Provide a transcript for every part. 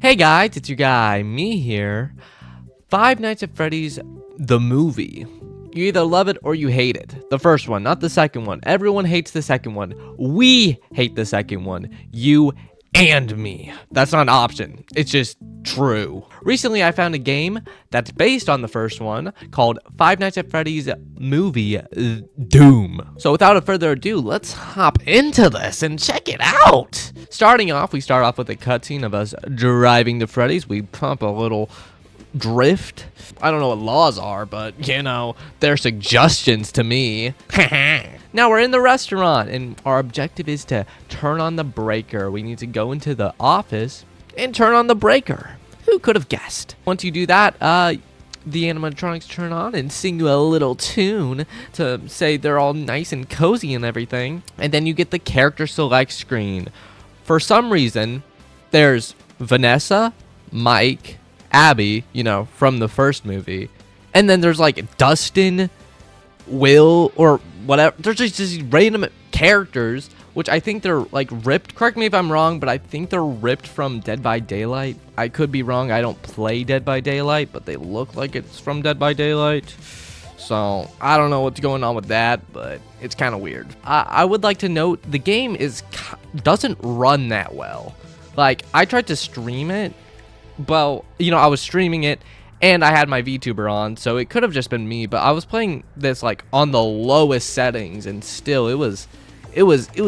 Hey guys, it's your guy, me here. Five Nights at Freddy's, the movie. You either love it or you hate it. The first one, not the second one. Everyone hates the second one. We hate the second one. You and me. That's not an option. It's just true. Recently, I found a game that's based on the first one called Five Nights at Freddy's movie Doom. So without further ado, let's hop into this and check it out. Starting off, we start off with a cutscene of us driving to Freddy's. We pump a little drift. I don't know what laws are, but you know, they're suggestions to me. Now we're in the restaurant and our objective is to turn on the breaker. We need to go into the office and turn on the breaker. Who could have guessed? Once you do that, the animatronics turn on and sing you a little tune to say they're all nice and cozy and everything. And then you get the character select screen. For some reason, there's Vanessa, Mike, Abby, you know, from the first movie. And then there's like Dustin, Will, or whatever. There's just these random characters, which I think they're like ripped. Correct me if I'm wrong, but I think they're ripped from Dead by Daylight. I could be wrong. I don't play Dead by Daylight, but they look like it's from Dead by Daylight. So I don't know what's going on with that, but it's kind of weird. I would like to note the game doesn't run that well. Like, I tried to stream it. Well, you know, I was streaming it and I had my VTuber on, so it could have just been me, but I was playing this like on the lowest settings and still it was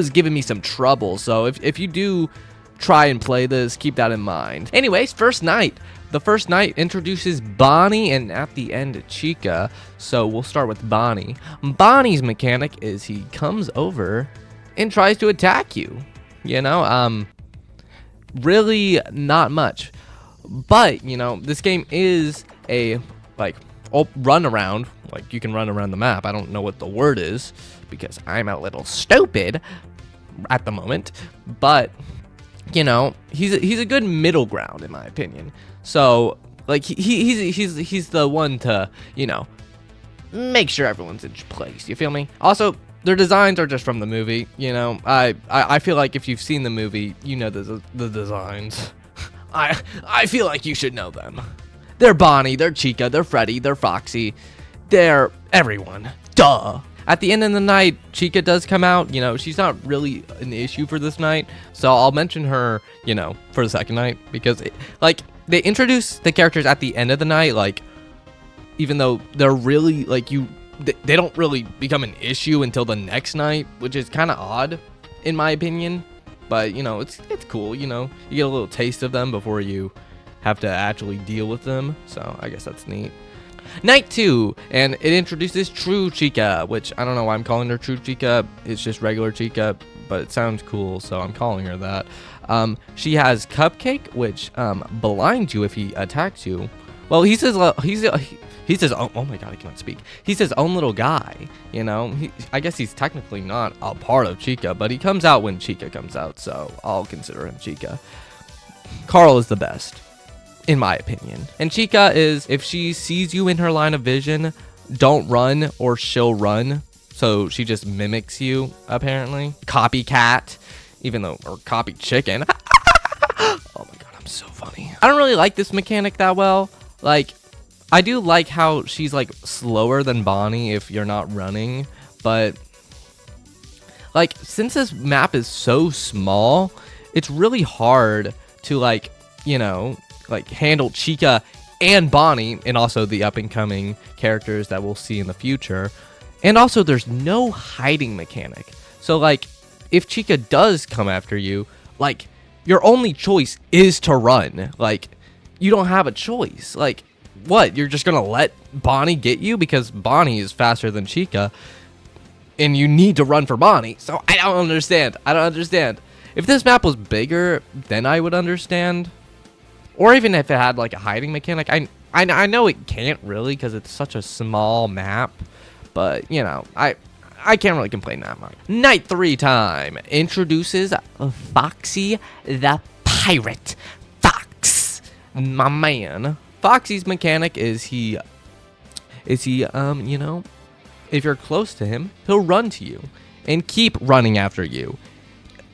giving me some trouble. So if you do try and play this, keep that in mind. Anyways, first night. The first night introduces Bonnie and at the end Chica. So we'll start with Bonnie. Bonnie's mechanic is he comes over and tries to attack you. You know, really not much. But, you know, this game is a, like, run around. Like, you can run around the map. I don't know what the word is because I'm a little stupid at the moment. But, you know, he's a good middle ground, in my opinion. So, like, he's the one to, you know, make sure everyone's in place. You feel me? Also, their designs are just from the movie. You know, I feel like if you've seen the movie, you know the designs. I feel like you should know them. They're Bonnie, they're Chica, they're Freddy, they're Foxy, they're everyone. Duh. At the end of the night, Chica does come out. You know, she's not really an issue for this night, so I'll mention her, you know, for the second night because, like, they introduce the characters at the end of the night, like, even though they're really, like, they don't really become an issue until the next night, which is kind of odd, in my opinion. But, you know, it's cool, you know. You get a little taste of them before you have to actually deal with them. So, I guess that's neat. Night 2, and it introduces True Chica, which I don't know why I'm calling her True Chica. It's just regular Chica, but it sounds cool, so I'm calling her that. She has Cupcake, which blinds you if he attacks you. Well, he's his own, oh my god, I cannot speak. He's his own little guy, you know. I guess he's technically not a part of Chica, but he comes out when Chica comes out, so I'll consider him Chica. Carl is the best, in my opinion. And Chica is, if she sees you in her line of vision, don't run or she'll run. So she just mimics you, apparently. Copycat, or copy chicken. Oh my god, I'm so funny. I don't really like this mechanic that well. Like, I do like how she's like slower than Bonnie if you're not running, but like since this map is so small, it's really hard to like, you know, like handle Chica and Bonnie and also the up and coming characters that we'll see in the future. And also there's no hiding mechanic. So like if Chica does come after you, like your only choice is to run. Like you don't have a choice. Like, what? You're just gonna let Bonnie get you because Bonnie is faster than Chica, and you need to run for Bonnie. So I don't understand. If this map was bigger, then I would understand, or even if it had like a hiding mechanic. I know it can't really because it's such a small map, but you know, I can't really complain that much. Night 3 time introduces Foxy the Pirate. My man. Foxy's mechanic is you know, if you're close to him, he'll run to you and keep running after you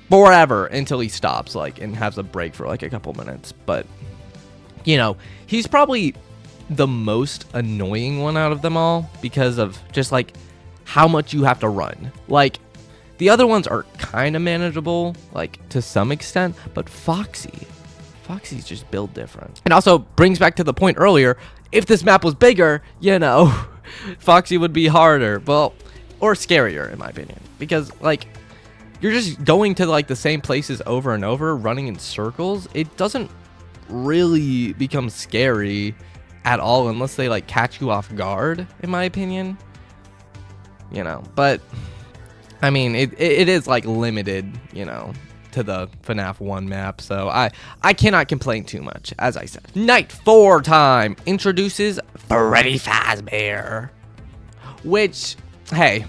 forever until he stops, like, and has a break for like a couple minutes. But you know, he's probably the most annoying one out of them all because of just like how much you have to run. Like the other ones are kind of manageable, like to some extent, but Foxy's just built different. And also brings back to the point earlier, if this map was bigger, you know, Foxy would be harder, well, or scarier in my opinion, because like you're just going to like the same places over and over, running in circles. It doesn't really become scary at all unless they like catch you off guard, in my opinion, you know. But I mean, it is like limited, you know, to the FNAF 1 map, so I cannot complain too much. As I said, night 4 time introduces Freddy Fazbear, which hey,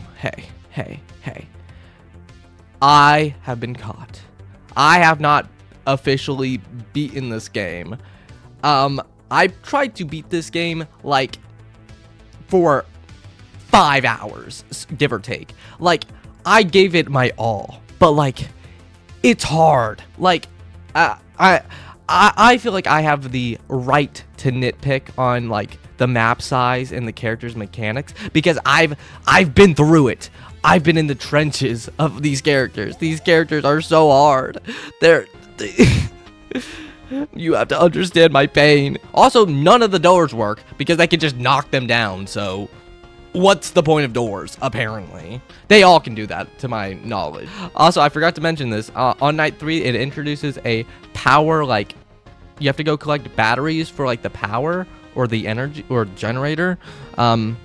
I have been caught. I have not officially beaten this game. I tried to beat this game like for 5 hours, give or take. Like I gave it my all, but like it's hard. Like I feel like I have the right to nitpick on like the map size and the characters' mechanics because I've been through it. I've been in the trenches of these characters. These characters are so hard. You have to understand my pain. Also, none of the doors work because I can just knock them down. So what's the point of doors? Apparently they all can do that to my knowledge. Also, I forgot to mention this, on night 3 it introduces a power, like you have to go collect batteries for like the power or the energy or generator, and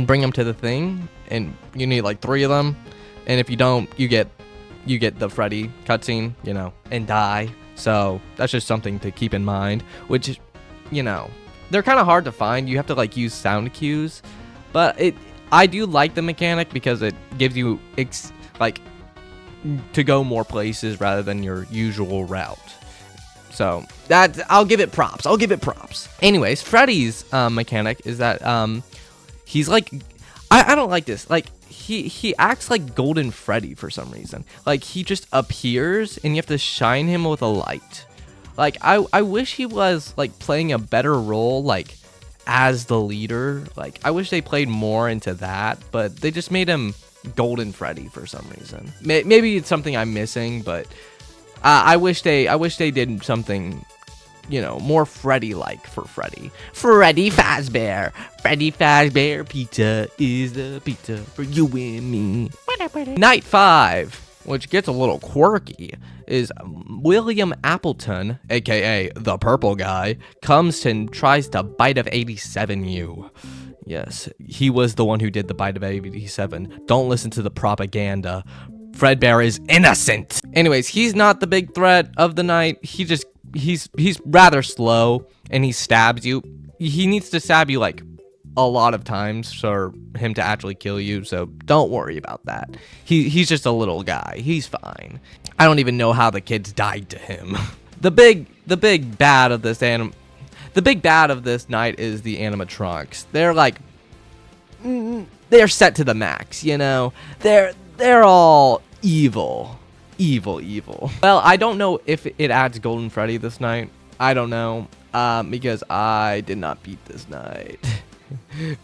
bring them to the thing, and you need like 3 of them, and if you don't, you get the Freddy cutscene, you know, and die. So that's just something to keep in mind, which, you know, they're kind of hard to find. You have to like use sound cues, but I do like the mechanic because it gives you like to go more places rather than your usual route. So that I'll give it props. Anyways, Freddy's mechanic is that he's like, I don't like this. Like he acts like Golden Freddy for some reason. Like he just appears and you have to shine him with a light. Like I wish he was like playing a better role, like as the leader. Like I wish they played more into that, but they just made him Golden Freddy for some reason. Maybe it's something I'm missing, but I wish they did something, you know, more Freddy-like for Freddy. Freddy Fazbear. Freddy Fazbear pizza is the pizza for you and me. Night 5, which gets a little quirky, is William Appleton, aka the purple guy, comes and tries to bite of 87 you. Yes, he was the one who did the bite of 87. Don't listen to the propaganda. Fredbear is innocent. Anyways, he's not the big threat of the night. He's rather slow and he stabs you. He needs to stab you like a lot of times for him to actually kill you, so don't worry about that. He's just a little guy. He's fine. I don't even know how the kids died to him. The big bad of this night is the animatronics. They're like they're set to the max, you know. They're all evil. Well, I don't know if it adds Golden Freddy this night. I don't know, because I did not beat this night.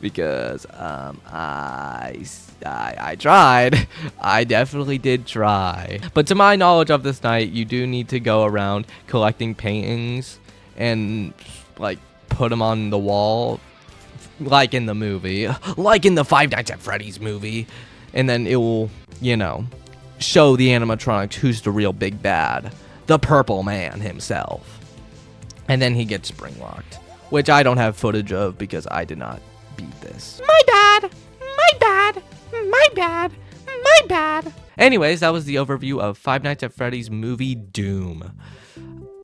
Because I tried. I definitely did try. But to my knowledge of this night, you do need to go around collecting paintings and like put them on the wall, like in the movie, like in the Five Nights at Freddy's movie, and then it will, you know, show the animatronics who's the real big bad, the purple man himself. And then he gets spring locked, which I don't have footage of because I did not beat this. My bad. Anyways, that was the overview of Five Nights at Freddy's movie Doom.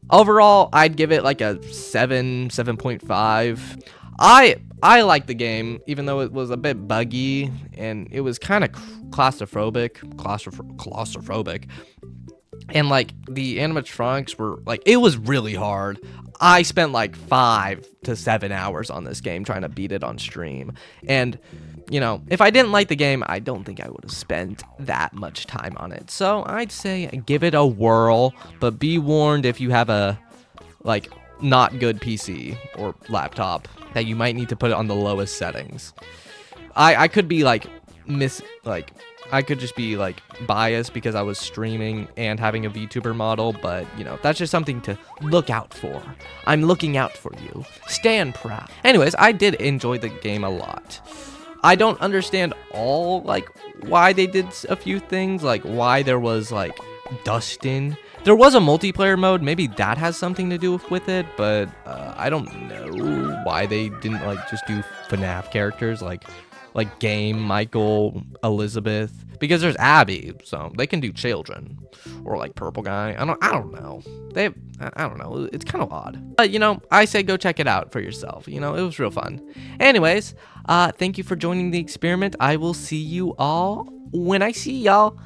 Overall, I'd give it like a 7.5. I like the game, even though it was a bit buggy and it was kind of claustrophobic. And like the animatronics were like, it was really hard. I spent like 5 to 7 hours on this game trying to beat it on stream. And, you know, if I didn't like the game, I don't think I would have spent that much time on it. So I'd say give it a whirl, but be warned if you have a like not good PC or laptop that you might need to put it on the lowest settings. I could be like I could just be like biased because I was streaming and having a VTuber model, but you know, that's just something to look out for. I'm looking out for you. Stand proud. Anyways, I did enjoy the game a lot. I don't understand all like why they did a few things, like why there was like Dustin. There was a multiplayer mode, maybe that has something to do with it, but I don't know why they didn't like just do Fnaf characters like Game, Michael, Elizabeth, because there's Abby, so they can do children, or like Purple Guy. I don't know. I don't know. It's kind of odd, but you know, I say go check it out for yourself. You know, it was real fun. Anyways, thank you for joining the experiment. I will see you all when I see y'all.